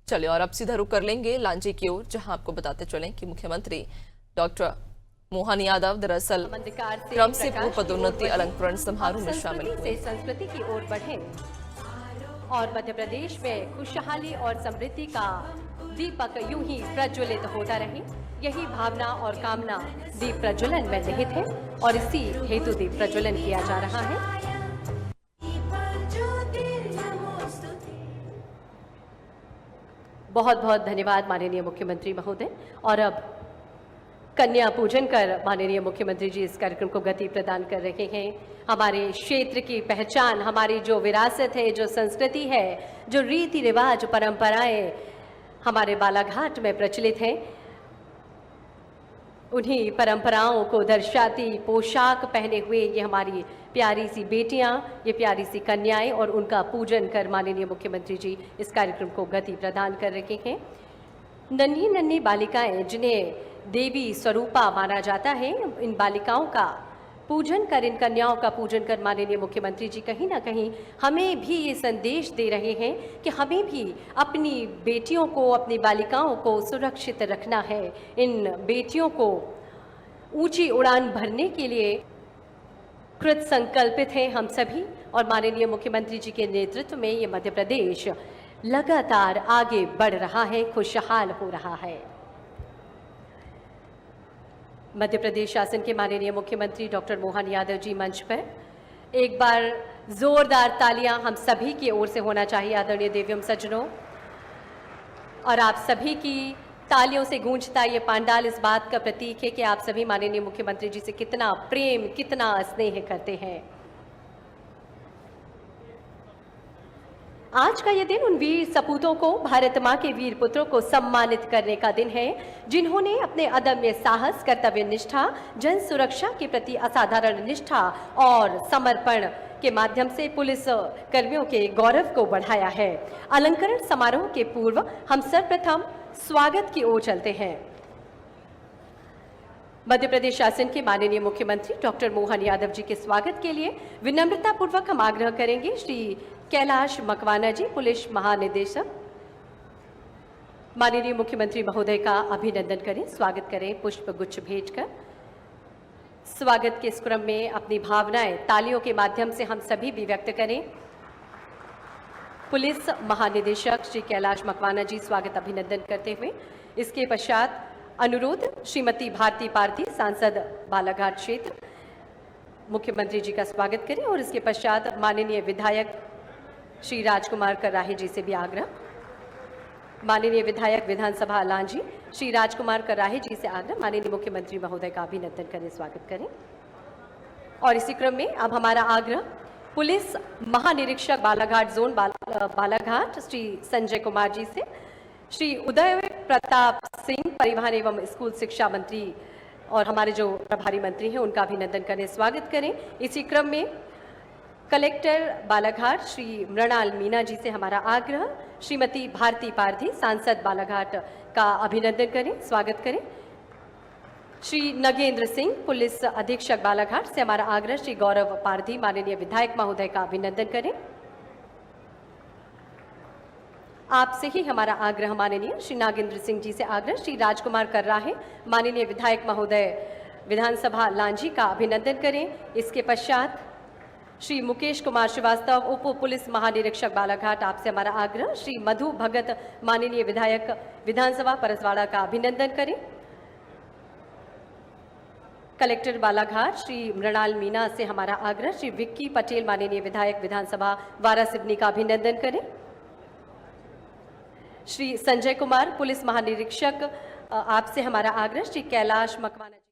चलिए और अब सीधा रुख कर लेंगे लांजी की ओर, जहां आपको बताते चलें कि मुख्यमंत्री डॉक्टर मोहन यादव दरअसल क्रम से पूर्व पदोन्नति अलंकरण समारोह में शामिल हुए। संस्कृति की ओर बढ़े और मध्य प्रदेश में खुशहाली और समृद्धि का दीपक यूं ही प्रज्वलित होता रहे, यही भावना और कामना दीप प्रज्वलन में निहित है और इसी हेतु दीप प्रज्वलन किया जा रहा है। बहुत बहुत धन्यवाद माननीय मुख्यमंत्री महोदय। और अब कन्या पूजन कर माननीय मुख्यमंत्री जी इस कार्यक्रम को गति प्रदान कर रहे हैं। हमारे क्षेत्र की पहचान, हमारी जो विरासत है, जो संस्कृति है, जो रीति रिवाज परंपराएं हमारे बालाघाट में प्रचलित हैं, उन्हीं परंपराओं को दर्शाती पोशाक पहने हुए ये हमारी प्यारी सी बेटियां, ये प्यारी सी कन्याएं और उनका पूजन कर माननीय मुख्यमंत्री जी इस कार्यक्रम को गति प्रदान कर रहे हैं। नन्ही नन्ही बालिकाएं जिन्हें देवी स्वरूपा माना जाता है, इन बालिकाओं का पूजन कर, इन कन्याओं का पूजन कर माननीय मुख्यमंत्री जी कहीं ना कहीं हमें भी ये संदेश दे रहे हैं कि हमें भी अपनी बेटियों को, अपनी बालिकाओं को सुरक्षित रखना है। इन बेटियों को ऊंची उड़ान भरने के लिए कृत संकल्पित हैं हम सभी और माननीय मुख्यमंत्री जी के नेतृत्व में ये मध्य प्रदेश लगातार आगे बढ़ रहा है, खुशहाल हो रहा है। मध्य प्रदेश शासन के माननीय मुख्यमंत्री डॉक्टर मोहन यादव जी मंच पर एक बार जोरदार तालियां हम सभी की ओर से होना चाहिए आदरणीय देवियों सज्जनों। और आप सभी की तालियों से गूंजता ये पांडाल इस बात का प्रतीक है कि आप सभी माननीय मुख्यमंत्री जी से कितना प्रेम, कितना स्नेह करते हैं। आज का ये दिन उन वीर सपूतों को, भारत मां के वीर पुत्रों को सम्मानित करने का दिन है, जिन्होंने अपने अदम्य साहस, कर्तव्य निष्ठा, जन सुरक्षा के प्रति असाधारण निष्ठा और समर्पण के माध्यम से पुलिस कर्मियों के गौरव को बढ़ाया है। अलंकरण समारोह के पूर्व हम सर्वप्रथम स्वागत की ओर चलते हैं। मध्य प्रदेश शासन के माननीय मुख्यमंत्री डॉक्टर मोहन यादव जी के स्वागत के लिए विनम्रता पूर्वक हम आग्रह करेंगे श्री कैलाश मकवाना जी, पुलिस महानिदेशक, माननीय मुख्यमंत्री महोदय का अभिनंदन करें, स्वागत करें, पुष्प गुच्छ भेंटकर। स्वागत के इस क्रम में अपनी भावनाएं तालियों के माध्यम से हम सभी भी व्यक्त करें। पुलिस महानिदेशक श्री कैलाश मकवाना जी स्वागत अभिनंदन करते हुए इसके पश्चात अनुरोध श्रीमती भारती पारधी, सांसद बालाघाट क्षेत्र, मुख्यमंत्री जी का स्वागत करें। और इसके पश्चात माननीय विधायक श्री राजकुमार कराही जी से भी आग्रह, माननीय विधायक विधानसभा लांजी श्री राजकुमार कराही जी से आग्रह, माननीय मुख्यमंत्री महोदय का अभिनंदन करें, स्वागत करें। और इसी क्रम में अब हमारा आग्रह पुलिस महानिरीक्षक बालाघाट जोन बालाघाट श्री संजय कुमार जी से, श्री उदय प्रताप सिंह परिवहन एवं स्कूल शिक्षा मंत्री और हमारे जो प्रभारी मंत्री हैं उनका अभिनंदन करें, स्वागत करें। इसी क्रम में कलेक्टर बालाघाट श्री मृणाल मीना जी से हमारा आग्रह, श्रीमती भारती पारधी सांसद बालाघाट का अभिनंदन करें, स्वागत करें। श्री नगेंद्र सिंह पुलिस अधीक्षक बालाघाट से हमारा आग्रह, श्री गौरव पारधी माननीय विधायक महोदय का अभिनंदन करें। आपसे ही हमारा आग्रह माननीय श्री नागेंद्र सिंह जी से आग्रह, श्री राजकुमार कर्राहे माननीय विधायक महोदय विधानसभा लांजी का अभिनंदन करें। इसके पश्चात श्री मुकेश कुमार श्रीवास्तव उप पुलिस महानिरीक्षक बालाघाट, आपसे हमारा आग्रह, श्री मधु भगत माननीय विधायक विधानसभा परसवाड़ा का अभिनंदन करें। कलेक्टर बालाघाट श्री मृणाल मीना से हमारा आग्रह, श्री विक्की पटेल माननीय विधायक विधानसभा वारासिवनी का अभिनंदन करें। श्री संजय कुमार पुलिस महानिरीक्षक, आपसे हमारा आग्रह, श्री कैलाश मकवाना जी।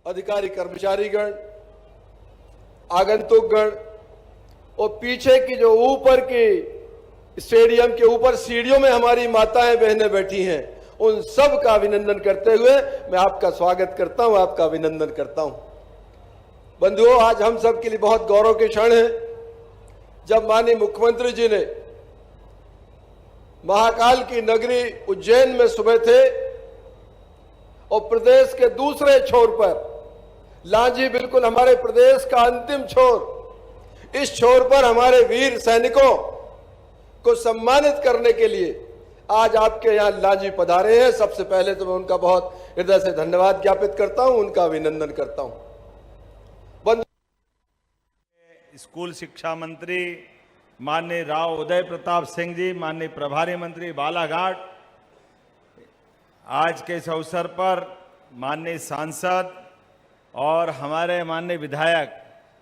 अधिकारी कर्मचारीगण, आगंतुकगण और पीछे की जो ऊपर की स्टेडियम के ऊपर सीढ़ियों में हमारी माताएं बहनें बैठी हैं, उन सब का अभिनंदन करते हुए मैं आपका स्वागत करता हूं, आपका अभिनंदन करता हूं। बंधुओं, आज हम सब के लिए बहुत गौरव के क्षण है जब माननीय मुख्यमंत्री जी ने महाकाल की नगरी उज्जैन में सुबह थे और प्रदेश के दूसरे छोर पर लांजी, बिल्कुल हमारे प्रदेश का अंतिम छोर, इस छोर पर हमारे वीर सैनिकों को सम्मानित करने के लिए आज आपके यहाँ लांजी पधारे हैं। सबसे पहले तो मैं उनका बहुत हृदय से धन्यवाद ज्ञापित करता हूं, उनका अभिनंदन करता हूं। स्कूल शिक्षा मंत्री माननीय राव उदय प्रताप सिंह जी, माननीय प्रभारी मंत्री बालाघाट, आज के इस अवसर पर माननीय सांसद और हमारे माननीय विधायक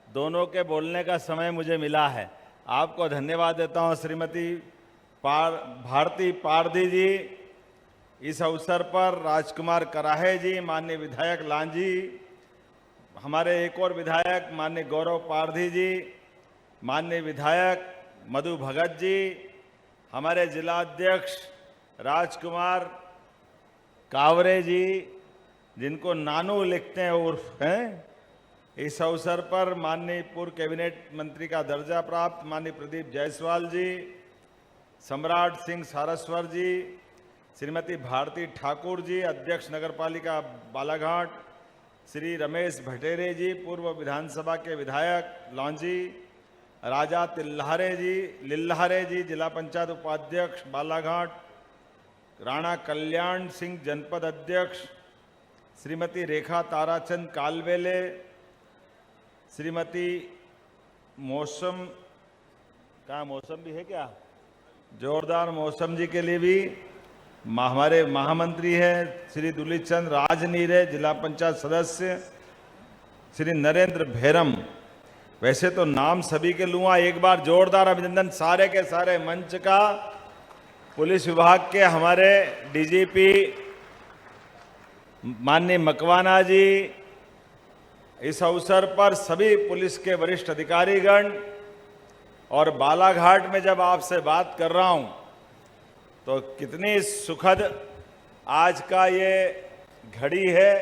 दोनों के बोलने का समय मुझे मिला है। आपको धन्यवाद देता हूं। श्रीमती भारती पारधी जी, इस अवसर पर राजकुमार कराहे जी, माननीय विधायक लांजी, हमारे एक और विधायक माननीय गौरव पारधी जी, माननीय विधायक मधु भगत जी, हमारे जिलाध्यक्ष राजकुमार कावरे जी, जिनको नानू लिखते हैं उर्फ हैं। इस अवसर पर माननीय पूर्व कैबिनेट मंत्री का दर्जा प्राप्त माननीय प्रदीप जायसवाल जी, सम्राट सिंह सारस्वर जी, श्रीमती भारती ठाकुर जी, अध्यक्ष नगरपालिका बालाघाट, श्री रमेश भटेरे जी, पूर्व विधानसभा के विधायक लांजी, राजा लिल्हारे जी, जिला पंचायत उपाध्यक्ष बालाघाट, राणा कल्याण सिंह जनपद अध्यक्ष, श्रीमती रेखा ताराचंद कालवेले, श्रीमती मौसम भी है क्या, जोरदार मौसम जी के लिए भी हमारे महामंत्री हैं श्री दुलित चंद राजनीरे, जिला पंचायत सदस्य श्री नरेंद्र भैरम। वैसे तो नाम सभी के लूंगा, एक बार जोरदार अभिनंदन सारे के सारे मंच का। पुलिस विभाग के हमारे डीजीपी माननीय मकवाना जी, इस अवसर पर सभी पुलिस के वरिष्ठ अधिकारीगण, और बालाघाट में जब आपसे बात कर रहा हूं तो कितनी सुखद आज का ये घड़ी है।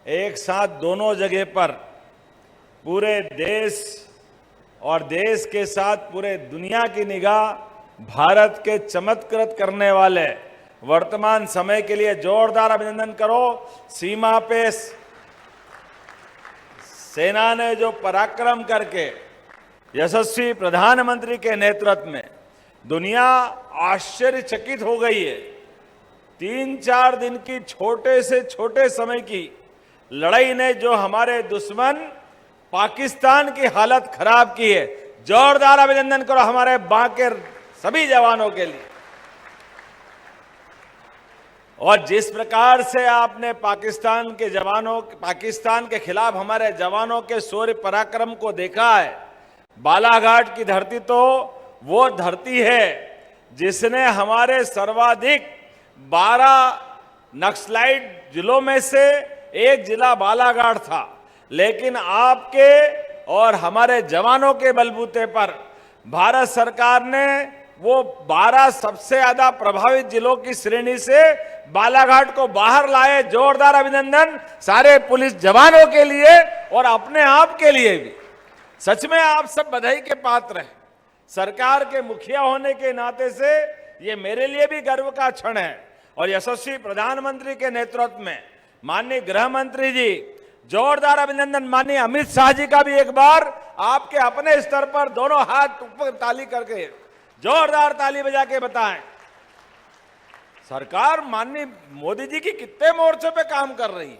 एक साथ दोनों जगह पर पूरे देश और देश के साथ पूरे दुनिया की निगाह भारत के चमत्कृत करने वाले वर्तमान समय के लिए जोरदार अभिनंदन करो। सीमा पे सेना ने जो पराक्रम करके यशस्वी प्रधानमंत्री के नेतृत्व में दुनिया आश्चर्यचकित हो गई है। 3-4 दिन की छोटे से छोटे समय की लड़ाई ने जो हमारे दुश्मन पाकिस्तान की हालत खराब की है, जोरदार अभिनंदन करो हमारे बांके सभी जवानों के लिए। और जिस प्रकार से आपने पाकिस्तान के खिलाफ हमारे जवानों के शौर्य पराक्रम को देखा है, बालाघाट की धरती तो वो धरती है जिसने हमारे सर्वाधिक 12 नक्सलाइट जिलों में से एक जिला बालाघाट था, लेकिन आपके और हमारे जवानों के बलबूते पर भारत सरकार ने वो 12 सबसे ज्यादा प्रभावित जिलों की श्रेणी से बालाघाट को बाहर लाए। जोरदार अभिनंदन सारे पुलिस जवानों के लिए और अपने आप के लिए भी। सच में आप सब बधाई के पात्र हैं। सरकार के मुखिया होने के नाते से ये मेरे लिए भी गर्व का क्षण है। और यशस्वी प्रधानमंत्री के नेतृत्व में माननीय गृह मंत्री जी, जोरदार अभिनंदन। माननीय अमित शाह जी का भी एक बार आपके अपने स्तर पर दोनों हाथ ऊपर ताली करके जोरदार ताली बजा के बताएं। सरकार माननीय मोदी जी की कितने मोर्चों पे काम कर रही है।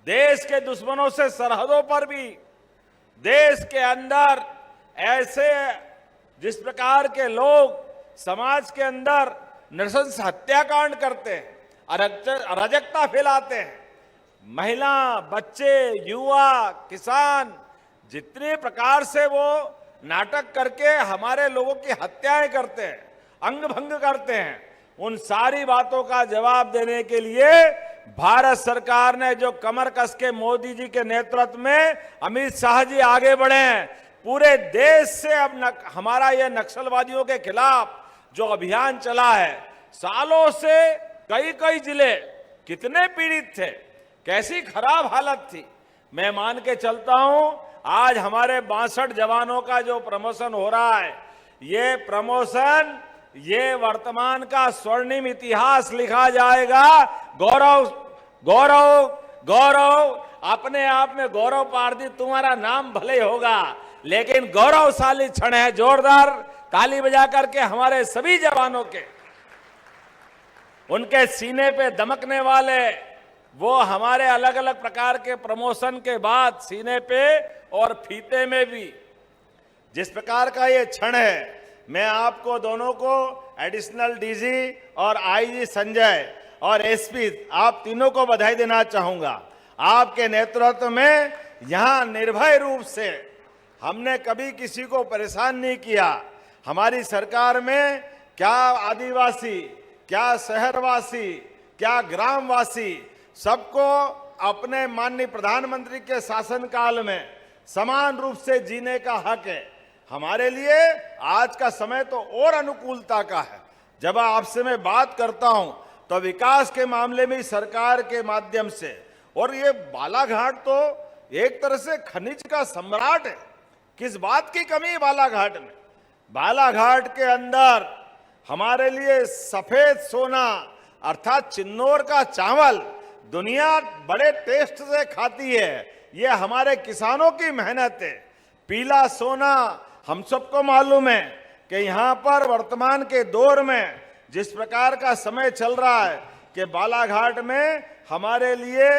देश के दुश्मनों से सरहदों पर भी, देश के अंदर ऐसे जिस प्रकार के लोग समाज के अंदर नृशंस हत्याकांड करते हैं, अराजकता फैलाते हैं, महिला, बच्चे, युवा, किसान, जितने प्रकार से वो नाटक करके हमारे लोगों की हत्याएं करते हैं, अंग भंग करते हैं, उन सारी बातों का जवाब देने के लिए भारत सरकार ने जो कमर कस के मोदी जी के नेतृत्व में अमित शाह जी आगे बढ़े हैं। पूरे देश से अब हमारा यह नक्सलवादियों के खिलाफ जो अभियान चला है, सालों से कई जिले कितने पीड़ित थे, कैसी खराब हालत थी। मैं मान के चलता हूं आज हमारे 62 जवानों का जो प्रमोशन हो रहा है, ये प्रमोशन ये वर्तमान का स्वर्णिम इतिहास लिखा जाएगा। गौरव गौरव गौरव, अपने आप में गौरव पारदी तुम्हारा नाम भले होगा, लेकिन गौरवशाली क्षण है। जोरदार ताली बजा करके हमारे सभी जवानों के, उनके सीने पे दमकने वाले वो हमारे अलग अलग प्रकार के प्रमोशन के बाद सीने पे और फीते में भी जिस प्रकार का ये क्षण है, मैं आपको दोनों को, एडिशनल डीजी और आईजी संजय और एसपी, आप तीनों को बधाई देना चाहूंगा। आपके नेतृत्व में यहां निर्भय रूप से हमने कभी किसी को परेशान नहीं किया। हमारी सरकार में क्या आदिवासी, क्या शहरवासी, क्या ग्रामवासी, सबको अपने माननीय प्रधानमंत्री के शासनकाल में समान रूप से जीने का हक है। हमारे लिए आज का समय तो और अनुकूलता का है। जब आपसे मैं बात करता हूं तो विकास के मामले में सरकार के माध्यम से, और ये बालाघाट तो एक तरह से खनिज का सम्राट है। किस बात की कमी है बालाघाट में? बालाघाट के अंदर हमारे लिए सफेद सोना अर्थात चिन्नौर का चावल दुनिया बड़े टेस्ट से खाती है। ये हमारे किसानों की मेहनत है। पीला सोना हम सबको मालूम है कि यहाँ पर वर्तमान के दौर में जिस प्रकार का समय चल रहा है कि बालाघाट में हमारे लिए,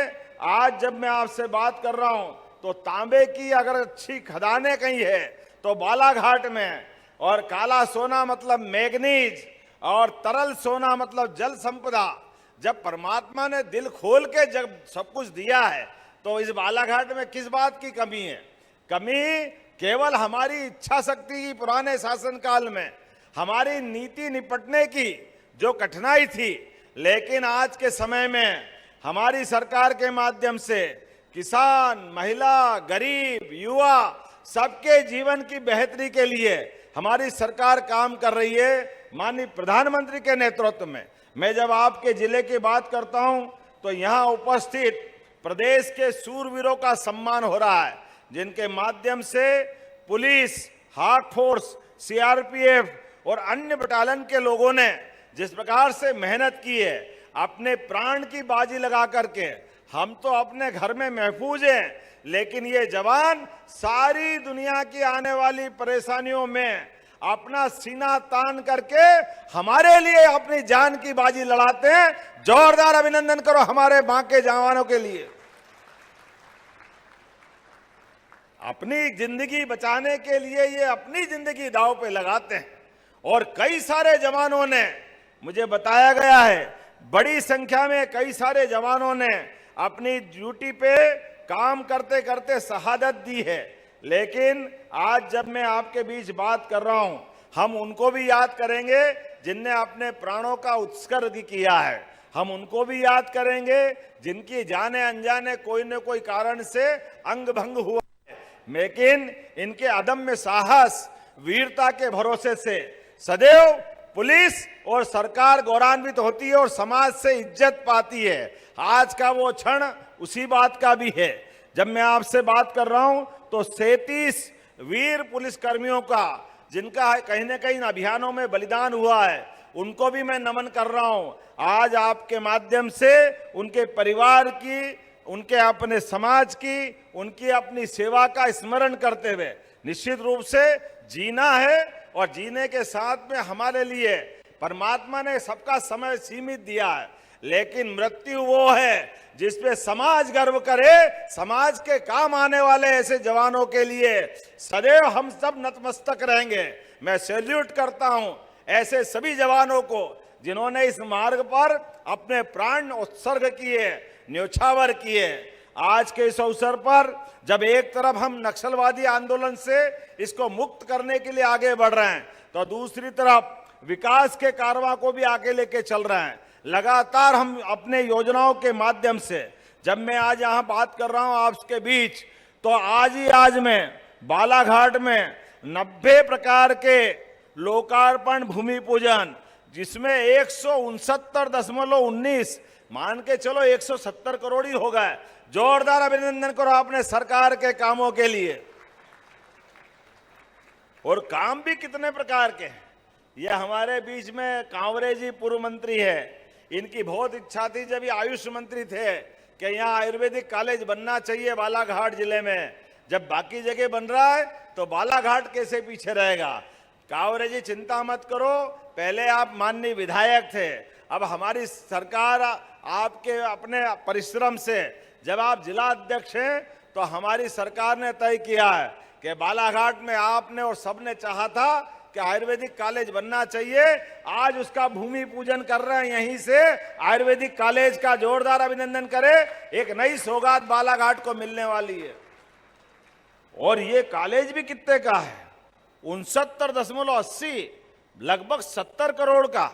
आज जब मैं आपसे बात कर रहा हूं तो तांबे की अगर अच्छी खदानें कहीं है तो बालाघाट में, और काला सोना मतलब मैग्नीज, और तरल सोना मतलब जल संपदा। जब परमात्मा ने दिल खोल के जब सब कुछ दिया है तो इस बालाघाट में किस बात की कमी है? कमी केवल हमारी इच्छा शक्ति की। पुराने शासनकाल में हमारी नीति निपटने की जो कठिनाई थी, लेकिन आज के समय में हमारी सरकार के माध्यम से किसान, महिला, गरीब, युवा सबके जीवन की बेहतरी के लिए हमारी सरकार काम कर रही है माननीय प्रधानमंत्री के नेतृत्व में। मैं जब आपके जिले की बात करता हूं तो यहां उपस्थित प्रदेश के सूरवीरों का सम्मान हो रहा है, जिनके माध्यम से पुलिस, हार्ट फोर्स, सीआरपीएफ और अन्य बटालियन के लोगों ने जिस प्रकार से मेहनत की है, अपने प्राण की बाजी लगा करके, हम तो अपने घर में महफूज हैं, लेकिन ये जवान सारी दुनिया की आने वाली परेशानियों में अपना सीना तान करके हमारे लिए अपनी जान की बाजी लड़ाते हैं। जोरदार अभिनंदन करो हमारे बांके जवानों के लिए। अपनी जिंदगी बचाने के लिए ये अपनी जिंदगी दांव पे लगाते हैं, और कई सारे जवानों ने, मुझे बताया गया है, बड़ी संख्या में कई सारे जवानों ने अपनी ड्यूटी पे काम करते करते शहादत दी है। लेकिन आज जब मैं आपके बीच बात कर रहा हूं, हम उनको भी याद करेंगे जिनने अपने प्राणों का उत्सर्ग किया है। हम उनको भी याद करेंगे जिनकी जाने अनजाने कोई न कोई कारण से अंग भंग हुआ है, लेकिन इनके अदम्य साहस, वीरता के भरोसे से सदैव पुलिस और सरकार गौरवान्वित होती है और समाज से इज्जत पाती है। आज का वो क्षण उसी बात का भी है। जब मैं आपसे बात कर रहा हूं तो 37 वीर पुलिसकर्मियों का, जिनका कहीं न कहीं अभियानों में बलिदान हुआ है, उनको भी मैं नमन कर रहा हूं। आज आपके माध्यम से उनके परिवार की, उनके अपने समाज की, उनकी अपनी सेवा का स्मरण करते हुए निश्चित रूप से जीना है, और जीने के साथ में हमारे लिए परमात्मा ने सबका समय सीमित दिया है, लेकिन मृत्यु वो है जिसपे समाज गर्व करे। समाज के काम आने वाले ऐसे जवानों के लिए सदैव हम सब नतमस्तक रहेंगे। मैं सैल्यूट करता हूं ऐसे सभी जवानों को जिन्होंने इस मार्ग पर अपने प्राण उत्सर्ग किए, न्योछावर किए। आज के इस अवसर पर जब एक तरफ हम नक्सलवादी आंदोलन से इसको मुक्त करने के लिए आगे बढ़ रहे हैं, तो दूसरी तरफ विकास के कारवां को भी आगे लेके चल रहे हैं। लगातार हम अपने योजनाओं के माध्यम से, जब मैं आज यहाँ बात कर रहा हूँ आपके बीच, तो आज में बालाघाट में 90 प्रकार के लोकार्पण भूमि पूजन, जिसमें 169.19 मान के चलो 170 करोड़ ही हो गए। जोरदार अभिनंदन करो अपने सरकार के कामों के लिए। और काम भी कितने प्रकार के हैं। ये हमारे बीच में कांवरे जी पूर्व मंत्री है, इनकी बहुत इच्छा थी जब ये आयुष मंत्री थे कि यहाँ आयुर्वेदिक कॉलेज बनना चाहिए बालाघाट जिले में। जब बाकी जगह बन रहा है तो बालाघाट कैसे पीछे रहेगा। कावरे जी चिंता मत करो, पहले आप माननीय विधायक थे, अब हमारी सरकार आपके अपने परिश्रम से जब आप जिला अध्यक्ष हैं तो हमारी सरकार ने तय किया है कि बालाघाट में आपने और सबने चाहा था कि आयुर्वेदिक कॉलेज बनना चाहिए। आज उसका भूमि पूजन कर रहे हैं, यहीं से आयुर्वेदिक कॉलेज का जोरदार अभिनंदन करें। एक नई सौगात बालाघाट को मिलने वाली है। और ये कॉलेज भी कितने का है, 69.80 लगभग 70 करोड़ का।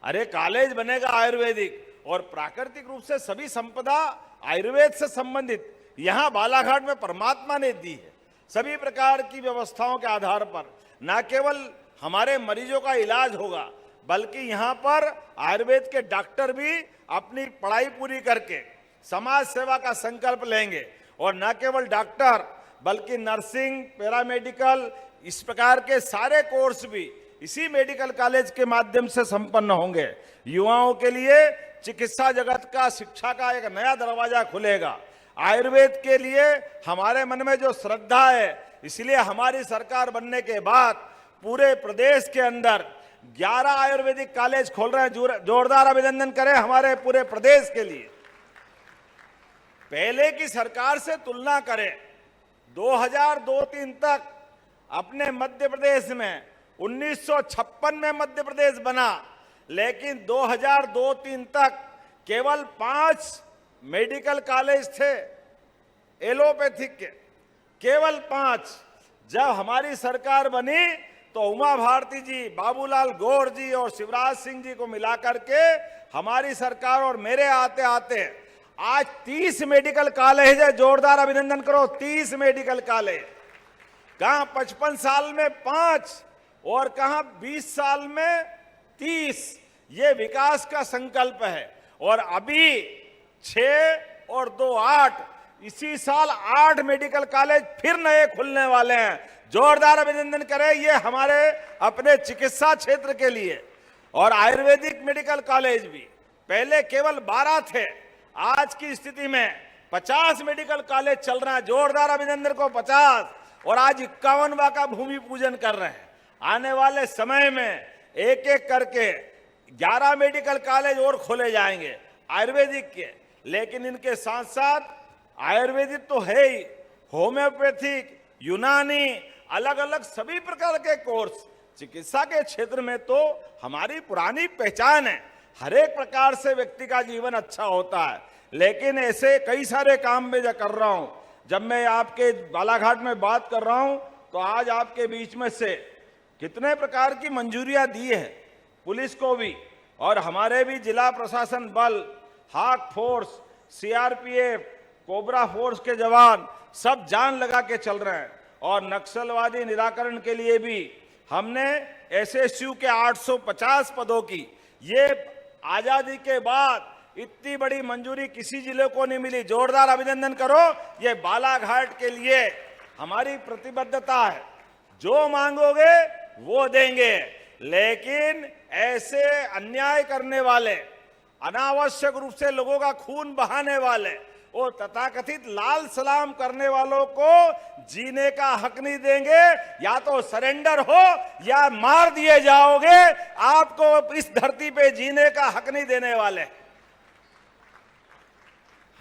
अरे कॉलेज बनेगा आयुर्वेदिक और प्राकृतिक रूप से सभी संपदा आयुर्वेद से संबंधित यहां बालाघाट में परमात्मा ने दी है। सभी प्रकार की व्यवस्थाओं के आधार पर न केवल हमारे मरीजों का इलाज होगा बल्कि यहां पर आयुर्वेद के डॉक्टर भी अपनी पढ़ाई पूरी करके समाज सेवा का संकल्प लेंगे। और न केवल डॉक्टर बल्कि नर्सिंग, पैरामेडिकल, इस प्रकार के सारे कोर्स भी इसी मेडिकल कॉलेज के माध्यम से संपन्न होंगे। युवाओं के लिए चिकित्सा जगत का, शिक्षा का एक नया दरवाजा खुलेगा। आयुर्वेद के लिए हमारे मन में जो श्रद्धा है, इसलिए हमारी सरकार बनने के बाद पूरे प्रदेश के अंदर 11 आयुर्वेदिक कॉलेज खोल रहे हैं। जोरदार अभिनंदन करें हमारे पूरे प्रदेश के लिए। पहले की सरकार से तुलना करें, 2002-03 तक अपने मध्य प्रदेश में 1956 में मध्य प्रदेश बना, लेकिन 2002-03 तक केवल 5 मेडिकल कॉलेज थे एलोपैथिक के, केवल 5। जब हमारी सरकार बनी तो उमा भारती जी, बाबूलाल गौर जी और शिवराज सिंह जी को मिलाकर के हमारी सरकार और मेरे आते आते आज 30 मेडिकल कॉलेज है। जोरदार अभिनंदन करो, 30 मेडिकल कॉलेज। कहां 55 साल में 5 और कहां 20 साल में 30। ये विकास का संकल्प है। और अभी 6 और 2 8, इसी साल 8 मेडिकल कॉलेज फिर नए खुलने वाले हैं। जोरदार अभिनंदन करें ये हमारे अपने चिकित्सा क्षेत्र के लिए। और आयुर्वेदिक मेडिकल कॉलेज भी पहले केवल 12 थे, आज की स्थिति में 50 मेडिकल कॉलेज चल रहा है। जोरदार अभिनंदन को 50। और आज 51वां का भूमि पूजन कर रहे हैं। आने वाले समय में एक एक करके 11 मेडिकल कॉलेज और खोले जाएंगे आयुर्वेदिक के। लेकिन इनके साथ साथ आयुर्वेदिक तो है ही, होम्योपैथिक, यूनानी, अलग अलग सभी प्रकार के कोर्स चिकित्सा के क्षेत्र में तो हमारी पुरानी पहचान है। हर एक प्रकार से व्यक्ति का जीवन अच्छा होता है। लेकिन ऐसे कई सारे काम मैं कर रहा हूं। जब मैं आपके बालाघाट में बात कर रहा हूं तो आज आपके बीच में से कितने प्रकार की मंजूरियां दी है पुलिस को भी, और हमारे भी जिला प्रशासन बल, हाक फोर्स, सीआरपीएफ, कोबरा फोर्स के जवान सब जान लगा के चल रहे हैं। और नक्सलवादी निराकरण के लिए भी हमने एसएसयू के 850 पदों की, ये आजादी के बाद इतनी बड़ी मंजूरी किसी जिले को नहीं मिली। जोरदार अभिनंदन करो, ये बालाघाट के लिए हमारी प्रतिबद्धता है। जो मांगोगे वो देंगे, लेकिन ऐसे अन्याय करने वाले, अनावश्यक रूप से लोगों का खून बहाने वाले, वो तथाकथित लाल सलाम करने वालों को जीने का हक नहीं देंगे। या तो सरेंडर हो या मार दिए जाओगे। आपको इस धरती पे जीने का हक नहीं देने वाले।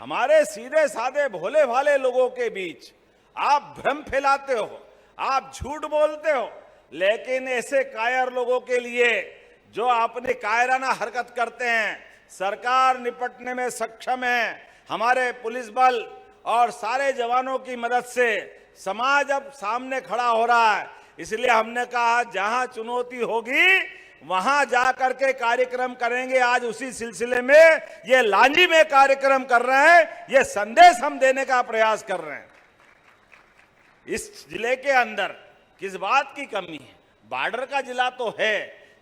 हमारे सीधे साधे भोले भाले लोगों के बीच आप भ्रम फैलाते हो, आप झूठ बोलते हो। लेकिन ऐसे कायर लोगों के लिए जो अपने कायराना हरकत करते हैं, सरकार निपटने में सक्षम है। हमारे पुलिस बल और सारे जवानों की मदद से समाज अब सामने खड़ा हो रहा है। इसलिए हमने कहा जहां चुनौती होगी वहां जाकर के कार्यक्रम करेंगे। आज उसी सिलसिले में ये लांजी में कार्यक्रम कर रहे हैं। ये संदेश हम देने का प्रयास कर रहे हैं। इस जिले के अंदर किस बात की कमी है? बॉर्डर का जिला तो है,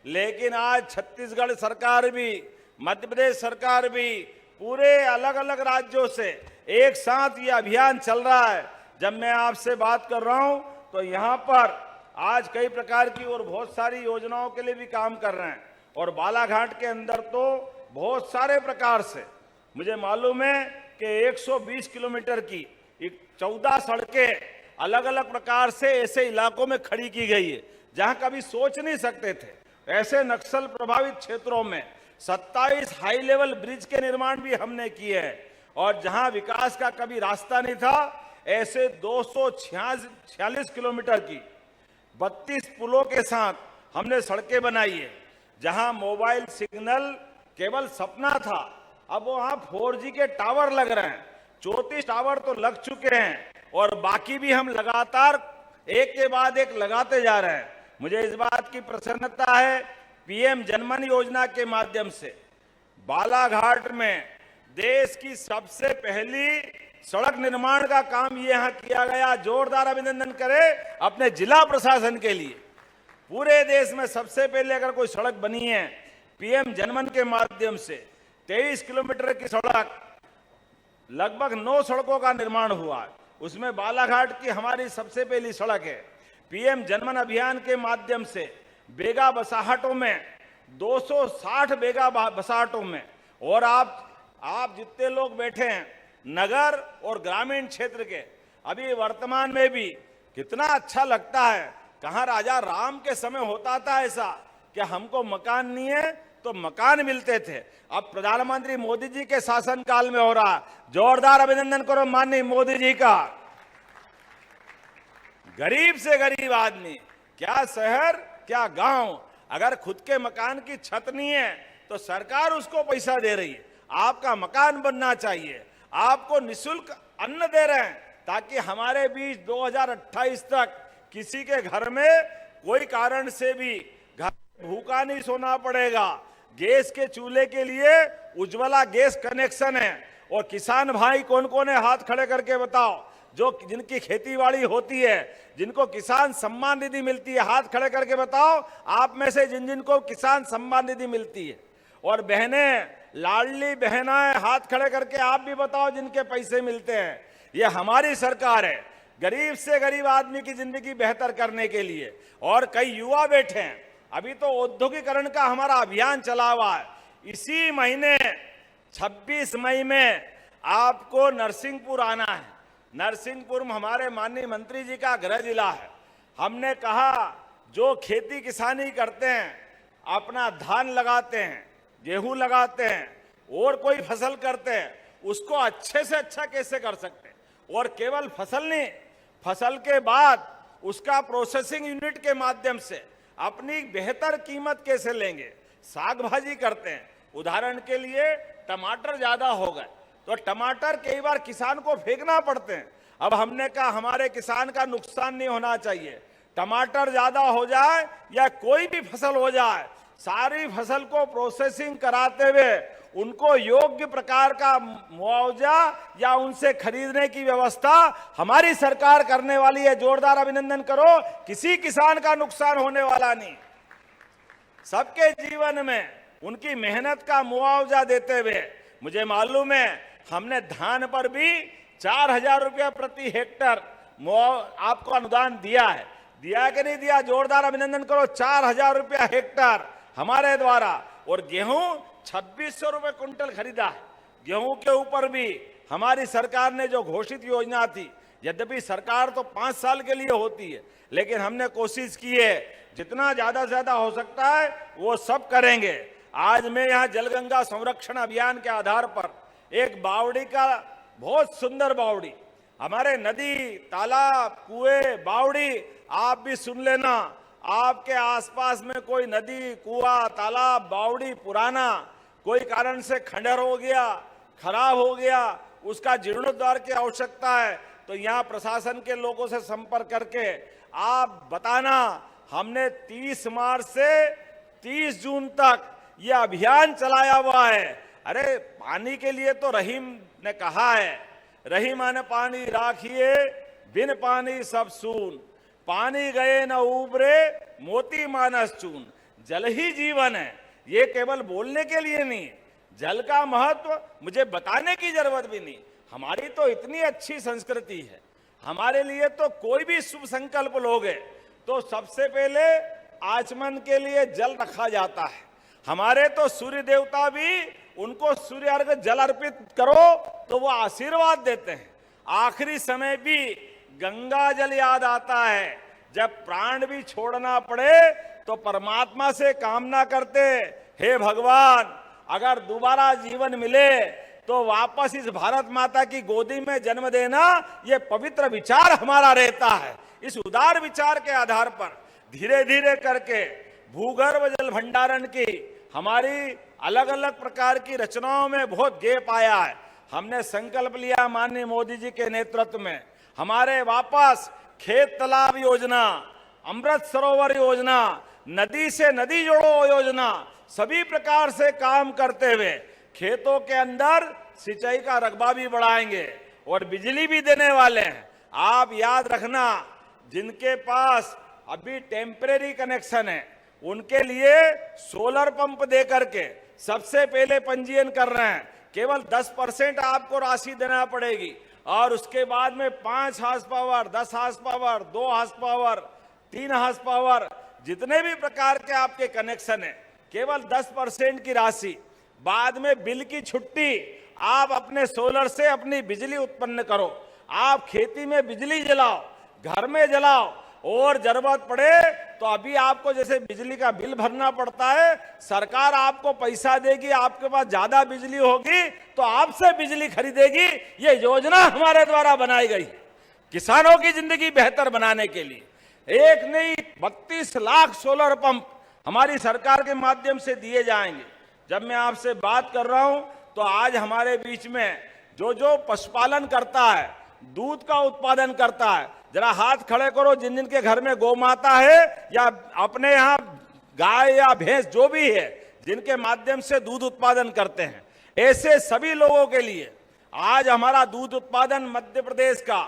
लेकिन आज छत्तीसगढ़ सरकार भी, मध्य प्रदेश सरकार भी, पूरे अलग अलग राज्यों से एक साथ ये अभियान चल रहा है। जब मैं आपसे बात कर रहा हूं तो यहां पर आज कई प्रकार की और बहुत सारी योजनाओं के लिए भी काम कर रहे हैं। और बालाघाट के अंदर तो बहुत सारे प्रकार से मुझे मालूम है कि 120 किलोमीटर की 14 सड़कें अलग अलग प्रकार से ऐसे इलाकों में खड़ी की गई है जहां कभी सोच नहीं सकते थे। ऐसे नक्सल प्रभावित क्षेत्रों में 27 हाई लेवल ब्रिज के निर्माण भी हमने किए हैं और जहां विकास का कभी रास्ता नहीं था ऐसे 246 किलोमीटर की 32 पुलों के साथ हमने सड़कें बनाई है। जहां मोबाइल सिग्नल केवल सपना था, अब वहां 4G के टावर लग रहे हैं। 34 टावर तो लग चुके हैं और बाकी भी हम लगातार एक के बाद एक लगाते जा रहे हैं। मुझे इस बात की प्रसन्नता है, पीएम जनमन योजना के माध्यम से बालाघाट में देश की सबसे पहली सड़क निर्माण का काम ये यहां किया गया। जोरदार अभिनंदन करें अपने जिला प्रशासन के लिए। पूरे देश में सबसे पहले अगर कोई सड़क बनी है पीएम जनमन के माध्यम से 23 किलोमीटर की सड़क, लगभग 9 सड़कों का निर्माण हुआ है। उसमें बालाघाट की हमारी सबसे पहली सड़क है। पीएम जनमन अभियान के माध्यम से बेगा बसाहटों में 260 बेगा बसाहटों में, और आप जितने लोग बैठे हैं नगर और ग्रामीण क्षेत्र के, अभी वर्तमान में भी कितना अच्छा लगता है। कहां राजा राम के समय होता था ऐसा कि हमको मकान नहीं है तो मकान मिलते थे, अब प्रधानमंत्री मोदी जी के शासनकाल में हो रहा। जोरदार अभिनंदन करो माननीय मोदी जी का। गरीब से गरीब आदमी, क्या शहर क्या गांव, अगर खुद के मकान की छत नहीं है तो सरकार उसको पैसा दे रही है। आपका मकान बनना चाहिए, आपको निःशुल्क अन्न दे रहे हैं ताकि हमारे बीच 2028 तक किसी के घर में कोई कारण से भी घर भूखा नहीं सोना पड़ेगा। गैस के चूल्हे के लिए उज्ज्वला गैस कनेक्शन है। और किसान भाई कौन कौन है, हाथ खड़े करके बताओ। जिनकी खेतीबाड़ी होती है, जिनको किसान सम्मान निधि मिलती है, हाथ खड़े करके बताओ आप में से जिनको किसान सम्मान निधि मिलती है। और बहनें, लाडली बहनाएं, हाथ खड़े करके आप भी बताओ जिनके पैसे मिलते हैं। ये हमारी सरकार है गरीब से गरीब आदमी की जिंदगी बेहतर करने के लिए। और कई युवा बैठे हैं, अभी तो औद्योगिकरण का हमारा अभियान चला हुआ है। इसी महीने 26 मई में आपको नरसिंहपुर आना है। नरसिंहपुर हमारे माननीय मंत्री जी का गृह जिला है। हमने कहा जो खेती किसानी करते हैं, अपना धान लगाते हैं, गेहूं लगाते हैं और कोई फसल करते हैं, उसको अच्छे से अच्छा कैसे कर सकते हैं। और केवल फसल नहीं, फसल के बाद उसका प्रोसेसिंग यूनिट के माध्यम से अपनी बेहतर कीमत कैसे लेंगे। साग भाजी करते हैं, उदाहरण के लिए टमाटर ज्यादा हो गए तो टमाटर कई बार किसान को फेंकना पड़ते हैं। अब हमने कहा हमारे किसान का नुकसान नहीं होना चाहिए। टमाटर ज्यादा हो जाए या कोई भी फसल हो जाए, सारी फसल को प्रोसेसिंग कराते हुए उनको योग्य प्रकार का मुआवजा या उनसे खरीदने की व्यवस्था हमारी सरकार करने वाली है। जोरदार अभिनंदन करो, किसी किसान का नुकसान होने वाला नहीं। सबके जीवन में उनकी मेहनत का मुआवजा देते हुए, मुझे मालूम है हमने धान पर भी 4000 रुपया प्रति हेक्टर आपको अनुदान दिया है। दिया कि नहीं दिया? जोरदार अभिनंदन करो। 4000 रुपया हेक्टर हमारे द्वारा। और गेहूं 2600 रुपए क्विंटल खरीदा है। गेहूं के ऊपर भी हमारी सरकार ने जो घोषित योजना थी, यद्यपि सरकार तो 5 साल के लिए होती है, लेकिन हमने कोशिश की है जितना ज्यादा से ज्यादा हो सकता है वो सब करेंगे। आज मैं यहाँ जलगंगा संरक्षण अभियान के आधार पर एक बावड़ी का, बहुत सुंदर बावड़ी, हमारे नदी, तालाब, कुएं, बावड़ी, आप भी सुन लेना। आपके आसपास में कोई नदी, कुआं, तालाब, बावड़ी पुराना कोई कारण से खंडर हो गया, खराब हो गया, उसका जीर्णोद्धार की आवश्यकता है, तो यहाँ प्रशासन के लोगों से संपर्क करके आप बताना। हमने 30 मार्च से 30 जून तक ये अभियान चलाया हुआ है। अरे पानी के लिए तो रहीम ने कहा है, रही माने पानी राखिए, बिन पानी सब सून, पानी गए न उबरे, मोती मानस चून। जल ही जीवन है, ये केवल बोलने के लिए नहीं। जल का महत्व मुझे बताने की जरूरत भी नहीं। हमारी तो इतनी अच्छी संस्कृति है, हमारे लिए तो कोई भी शुभ संकल्प लोगे तो सबसे पहले आचमन के लिए जल रखा जाता है। हमारे तो सूर्य देवता भी, उनको सूर्य अर्घ जल अर्पित करो तो वो आशीर्वाद देते हैं। आखिरी समय भी गंगा जल याद आता है। जब प्राण भी छोड़ना पड़े तो परमात्मा से कामना करते, हे भगवान अगर दोबारा जीवन मिले तो वापस इस भारत माता की गोदी में जन्म देना, ये पवित्र विचार हमारा रहता है। इस उदार विचार के आधार पर धीरे धीरे करके भूगर्भ जल भंडारण की हमारी अलग अलग प्रकार की रचनाओं में बहुत गैप आया है। हमने संकल्प लिया माननीय मोदी जी के नेतृत्व में, हमारे वापस खेत तालाब योजना, अमृत सरोवर योजना, नदी से नदी जोड़ो योजना, सभी प्रकार से काम करते हुए खेतों के अंदर सिंचाई का रकबा भी बढ़ाएंगे और बिजली भी देने वाले हैं। आप याद रखना, जिनके पास अभी टेम्परेरी कनेक्शन है उनके लिए सोलर पंप दे करके सबसे पहले पंजीयन कर रहे हैं। केवल 10% आपको राशि देना पड़ेगी और उसके बाद में 5 horse power, 10 horse power, 2 horse power, 3 horse power, जितने भी प्रकार के आपके कनेक्शन है, केवल 10% की राशि। बाद में बिल की छुट्टी, आप अपने सोलर से अपनी बिजली उत्पन्न करो, आप खेती में बिजली जलाओ, घर में जलाओ, और जरूरत पड़े तो अभी आपको जैसे बिजली का बिल भरना पड़ता है, सरकार आपको पैसा देगी, आपके पास ज्यादा बिजली होगी तो आपसे बिजली खरीदेगी। ये योजना हमारे द्वारा बनाई गई किसानों की जिंदगी बेहतर बनाने के लिए। एक नहीं 32 लाख सोलर पंप हमारी सरकार के माध्यम से दिए जाएंगे। जब मैं आपसे बात कर रहा हूं तो आज हमारे बीच में जो पशुपालन करता है, दूध का उत्पादन करता है, जरा हाथ खड़े करो जिन जिन के घर में गौ माता है या अपने यहाँ गाय या भैंस जो भी है, जिनके माध्यम से दूध उत्पादन करते हैं, ऐसे सभी लोगों के लिए आज हमारा दूध उत्पादन मध्य प्रदेश का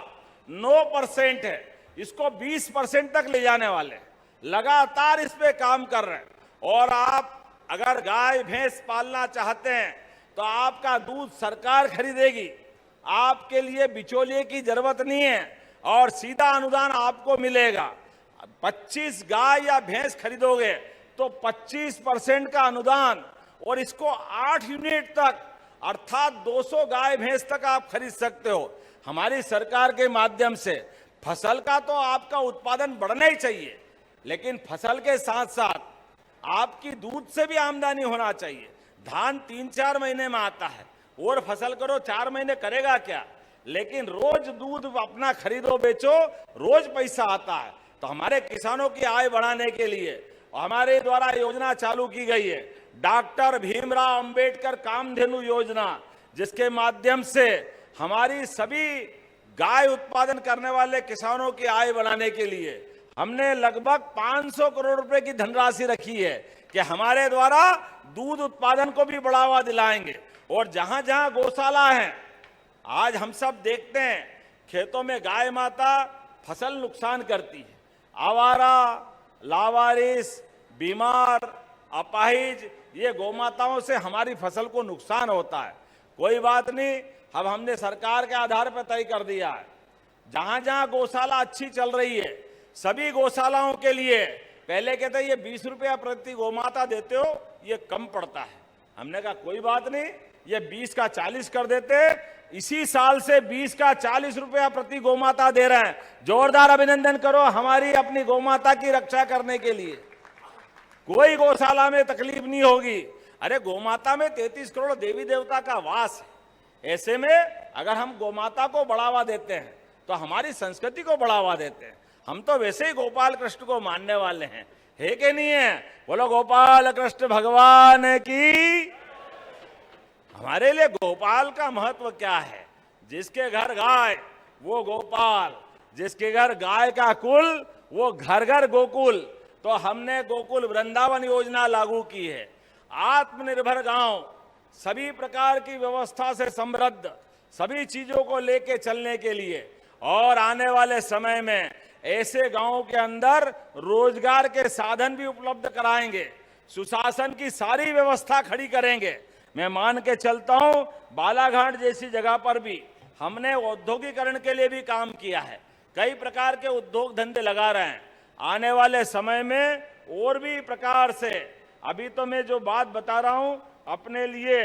9% है, इसको 20% तक ले जाने वाले लगातार इस पे काम कर रहे हैं। और आप अगर गाय भैंस पालना चाहते हैं तो आपका दूध सरकार खरीदेगी, आपके लिए बिचौलिए की जरूरत नहीं है और सीधा अनुदान आपको मिलेगा। 25 गाय या भैंस खरीदोगे तो 25% का अनुदान, और इसको 8 यूनिट तक अर्थात 200 गाय भैंस तक आप खरीद सकते हो। हमारी सरकार के माध्यम से फसल का तो आपका उत्पादन बढ़ना ही चाहिए, लेकिन फसल के साथ साथ आपकी दूध से भी आमदनी होना चाहिए। धान 3-4 महीने में आता है और फसल करो 4 महीने करेगा क्या, लेकिन रोज दूध अपना खरीदो बेचो, रोज पैसा आता है। तो हमारे किसानों की आय बढ़ाने के लिए हमारे द्वारा योजना चालू की गई है, डॉक्टर भीमराव अंबेडकर कामधेनु योजना, जिसके माध्यम से हमारी सभी गाय उत्पादन करने वाले किसानों की आय बढ़ाने के लिए हमने लगभग 500 करोड़ रुपए की धनराशि रखी है कि हमारे द्वारा दूध उत्पादन को भी बढ़ावा दिलाएंगे। और जहां जहां गौशाला है, आज हम सब देखते हैं खेतों में गाय माता फसल नुकसान करती है, आवारा, लावारिस, बीमार, अपाहिज, ये गौमाताओं से हमारी फसल को नुकसान होता है। कोई बात नहीं, अब हमने सरकार के आधार पर तय कर दिया है, जहां जहां गौशाला अच्छी चल रही है सभी गौशालाओं के लिए पहले कहते ये 20 रुपया प्रति गौमाता देते हो, ये कम पड़ता है। हमने कहा कोई बात नहीं, ये 20 का 40 कर देते। इसी साल से 20 का 40 रुपया प्रति गौमाता दे रहे हैं। जोरदार अभिनंदन करो हमारी अपनी गौमाता की रक्षा करने के लिए। कोई गौशाला में तकलीफ नहीं होगी। अरे गौमाता में 33 करोड़ देवी देवता का वास है। ऐसे में अगर हम गौमाता को बढ़ावा देते हैं तो हमारी संस्कृति को बढ़ावा देते हैं। हम तो वैसे ही गोपाल कृष्ण को मानने वाले हैं, है कि नहीं है? बोलो गोपाल कृष्ण भगवान की। हमारे लिए गोपाल का महत्व क्या है? जिसके घर गाय वो गोपाल, जिसके घर गाय का कुल वो घर घर गोकुल। तो हमने गोकुल वृंदावन योजना लागू की है। आत्मनिर्भर गांव, सभी प्रकार की व्यवस्था से समृद्ध, सभी चीजों को लेके चलने के लिए, और आने वाले समय में ऐसे गांवों के अंदर रोजगार के साधन भी उपलब्ध कराएंगे, सुशासन की सारी व्यवस्था खड़ी करेंगे। मैं मान के चलता हूं बालाघाट जैसी जगह पर भी हमने औद्योगिकरण के लिए भी काम किया है, कई प्रकार के उद्योग धंधे लगा रहे हैं। आने वाले समय में और भी प्रकार से, अभी तो मैं जो बात बता रहा हूं अपने लिए,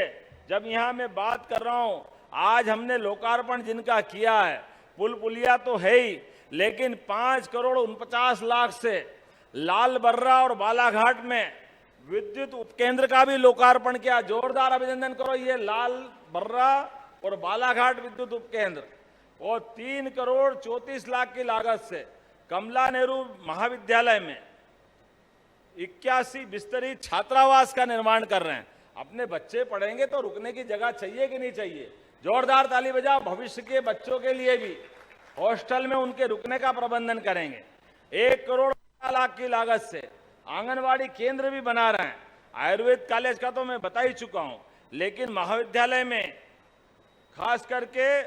जब यहां मैं बात कर रहा हूं, आज हमने लोकार्पण जिनका किया है, पुल पुलिया तो है ही, लेकिन 5,49,00,000 से लाल बर्रा और बालाघाट में विद्युत उपकेंद्र का भी लोकार्पण किया। जोरदार अभिनंदन करो। ये लाल बर्रा और बालाघाट विद्युत उपकेंद्र और 3,34,00,000 की लागत से कमला नेहरू महाविद्यालय में 81 बिस्तरी छात्रावास का निर्माण कर रहे हैं। अपने बच्चे पढ़ेंगे तो रुकने की जगह चाहिए कि नहीं चाहिए? जोरदार ताली बजाओ। भविष्य के बच्चों के लिए भी हॉस्टल में उनके रुकने का प्रबंधन करेंगे। 1,00,00,000 की लागत से आंगनवाड़ी केंद्र भी बना रहे हैं। आयुर्वेद कॉलेज का तो मैं बता ही चुका हूं, लेकिन महाविद्यालय में खास करके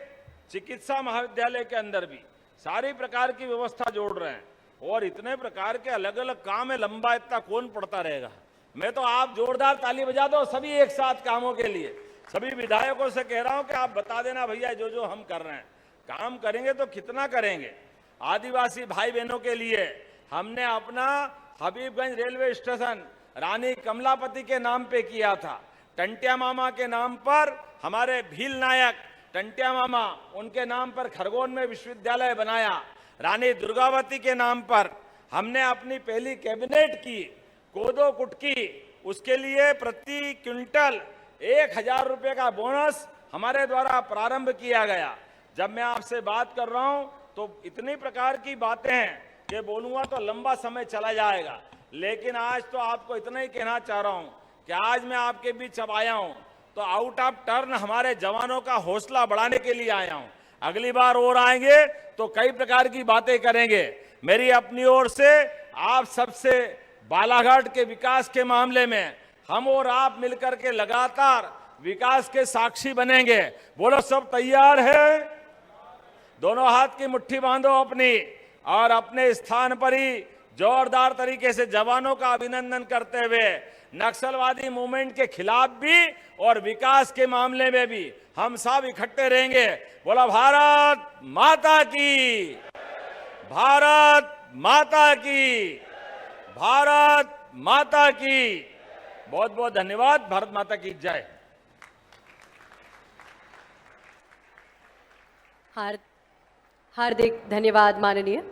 चिकित्सा महाविद्यालय के अंदर भी सारी प्रकार की व्यवस्था जोड़ रहे हैं। और इतने प्रकार के अलग अलग काम है, लंबा इतना कौन पढ़ता रहेगा। मैं तो आप जोरदार ताली बजा दो सभी एक साथ कामों के लिए। सभी विधायकों से कह रहा हूं कि आप बता देना भैया, जो जो हम कर रहे हैं काम करेंगे तो कितना करेंगे। आदिवासी भाई बहनों के लिए हमने अपना हबीबगंज रेलवे स्टेशन रानी कमलापति के नाम पे किया था। टंटिया मामा के नाम पर हमारे भील नायक टंटिया मामा, उनके नाम पर खरगोन में विश्वविद्यालय बनाया। रानी दुर्गावती के नाम पर हमने अपनी पहली कैबिनेट की कोदो कुटकी, उसके लिए प्रति क्विंटल 1,000 रुपए का बोनस हमारे द्वारा प्रारंभ किया गया। जब मैं आपसे बात कर रहा हूं तो इतनी प्रकार की बातें हैं कि बोलूंगा तो लंबा समय चला जाएगा, लेकिन आज तो आपको इतना ही कहना चाह रहा हूं कि आज मैं आपके बीच अब आया हूं तो आउट ऑफ टर्न हमारे जवानों का हौसला बढ़ाने के लिए आया हूं। अगली बार और आएंगे तो कई प्रकार की बातें करेंगे। मेरी अपनी ओर से आप सबसे बालाघाट के विकास के मामले में हम और आप मिलकर के लगातार विकास के साक्षी बनेंगे। बोलो सब तैयार है? दोनों हाथ की मुट्ठी बांधो अपनी और अपने स्थान पर ही जोरदार तरीके से जवानों का अभिनंदन करते हुए नक्सलवादी मूवमेंट के खिलाफ भी और विकास के मामले में भी हम सब इकट्ठे रहेंगे। बोला भारत माता की, भारत माता की, भारत माता की। बहुत बहुत धन्यवाद। भारत माता की जय। हार्दिक धन्यवाद माननीय।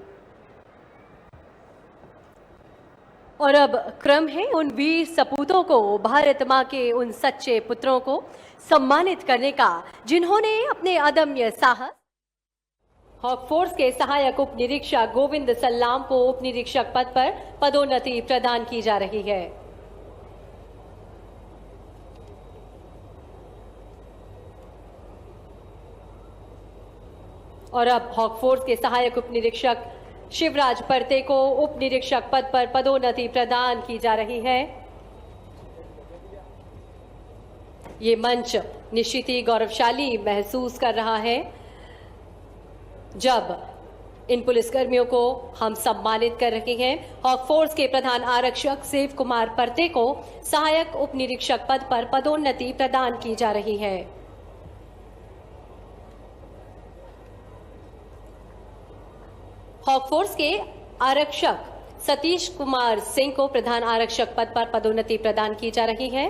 और अब क्रम है उन वीर सपूतों को, भारत मां के उन सच्चे पुत्रों को सम्मानित करने का जिन्होंने अपने अदम्य साहस। हॉक फोर्स के सहायक उप निरीक्षक गोविंद सल्लाम को उप निरीक्षक पद पर पदोन्नति प्रदान की जा रही है। और अब हॉक फोर्स के सहायक उप निरीक्षक शिवराज परते को उप निरीक्षक पद पर पदोन्नति प्रदान की जा रही है। ये मंच निश्चित ही गौरवशाली महसूस कर रहा है जब इन पुलिसकर्मियों को हम सम्मानित कर रहे हैं। हॉक फोर्स के प्रधान आरक्षक शिव कुमार परते को सहायक उप निरीक्षक पद पर पदोन्नति प्रदान की जा रही है। हॉक फोर्स के आरक्षक सतीश कुमार सिंह को प्रधान आरक्षक पद पर पदोन्नति प्रदान की जा रही है।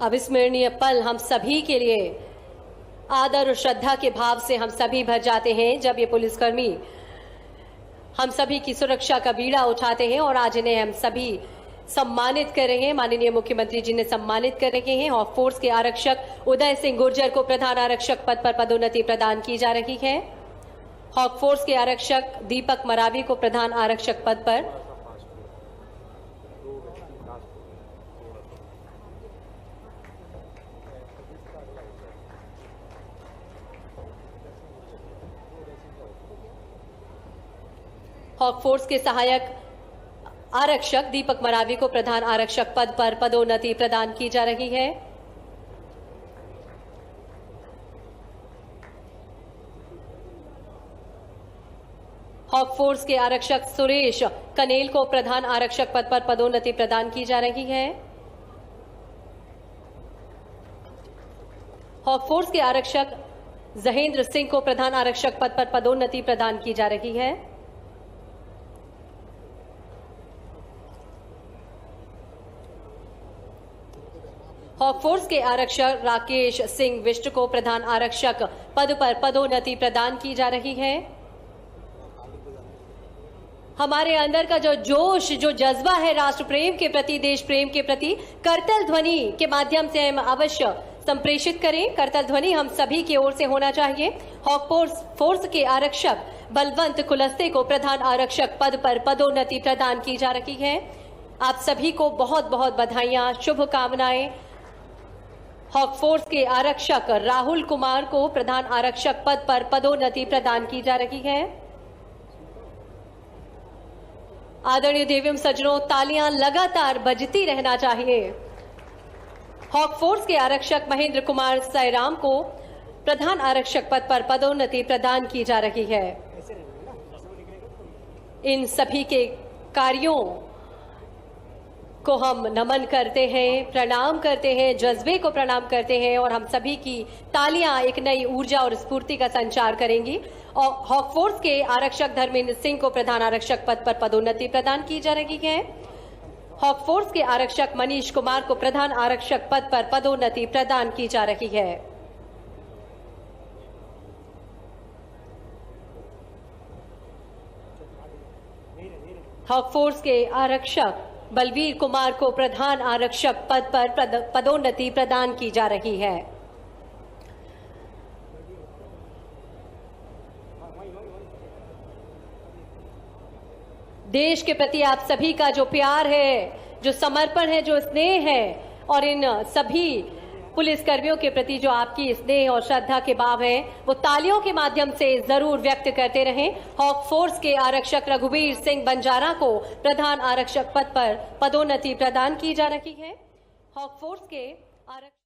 अविस्मरणीय पल हम सभी के लिए आदर और श्रद्धा के भाव से हम सभी भर जाते हैं जब ये पुलिसकर्मी हम सभी की सुरक्षा का बीड़ा उठाते हैं और आज इन्हें हम सभी सम्मानित कर रहे हैं। माननीय मुख्यमंत्री जी ने सम्मानित कर रहे हैं। हॉक फोर्स के आरक्षक उदय सिंह गुर्जर को प्रधान आरक्षक पद पर पदोन्नति प्रदान की जा रही है। हॉक फोर्स के आरक्षक दीपक मरावी को प्रधान आरक्षक पद पर हॉक फोर्स के सहायक आरक्षक दीपक मरावी को प्रधान आरक्षक पद पर पदोन्नति प्रदान की जा रही है। हॉक फोर्स के आरक्षक सुरेश कनेल को प्रधान आरक्षक पद पर पदोन्नति प्रदान की जा रही है। हॉक फोर्स के आरक्षक जहेंद्र सिंह को प्रधान आरक्षक पद पर पदोन्नति प्रदान की जा रही है। हॉक फोर्स के आरक्षक राकेश सिंह विष्ट को प्रधान आरक्षक पद पर पदोन्नति प्रदान की जा रही है। हमारे अंदर का जो जोश, जो जज्बा है राष्ट्र प्रेम के प्रति, देश प्रेम के प्रति, करतल ध्वनि के माध्यम से हम अवश्य संप्रेषित करें। करतल ध्वनि हम सभी की ओर से होना चाहिए। हॉक फोर्स के आरक्षक बलवंत कुलस्ते को प्रधान आरक्षक पद पर पदोन्नति प्रदान की जा रही है। आप सभी को बहुत बहुत बधाइयां, शुभकामनाएं। हॉक फोर्स के आरक्षक राहुल कुमार को प्रधान आरक्षक पद पर पदोन्नति प्रदान की जा रही है। आदरणीय देवीम सज्जनों, तालियां लगातार बजती रहना चाहिए। हॉक फोर्स के आरक्षक महेंद्र कुमार सैराम को प्रधान आरक्षक पद पर पदोन्नति प्रदान की जा रही है। इन सभी के कार्यों को हम नमन करते हैं, प्रणाम करते हैं, जज्बे को प्रणाम करते हैं और हम सभी की तालियां एक नई ऊर्जा और स्फूर्ति का संचार करेंगी। और हॉक फोर्स के आरक्षक धर्मेंद्र सिंह को प्रधान आरक्षक पद पर पदोन्नति प्रदान की जा रही है। हॉक फोर्स के आरक्षक मनीष कुमार को प्रधान आरक्षक पद पर पदोन्नति प्रदान की जा रही है। हॉक फोर्स के आरक्षक बलवीर कुमार को प्रधान आरक्षक पद पर पदोन्नति प्रदान की जा रही है। देश के प्रति आप सभी का जो प्यार है, जो समर्पण है, जो स्नेह है और इन सभी पुलिस कर्मियों के प्रति जो आपकी स्नेह और श्रद्धा के भाव हैं, वो तालियों के माध्यम से जरूर व्यक्त करते रहें। हॉक फोर्स के आरक्षक रघुवीर सिंह बंजारा को प्रधान आरक्षक पद पर पदोन्नति प्रदान की जा रही है। हॉक फोर्स के आरक्षक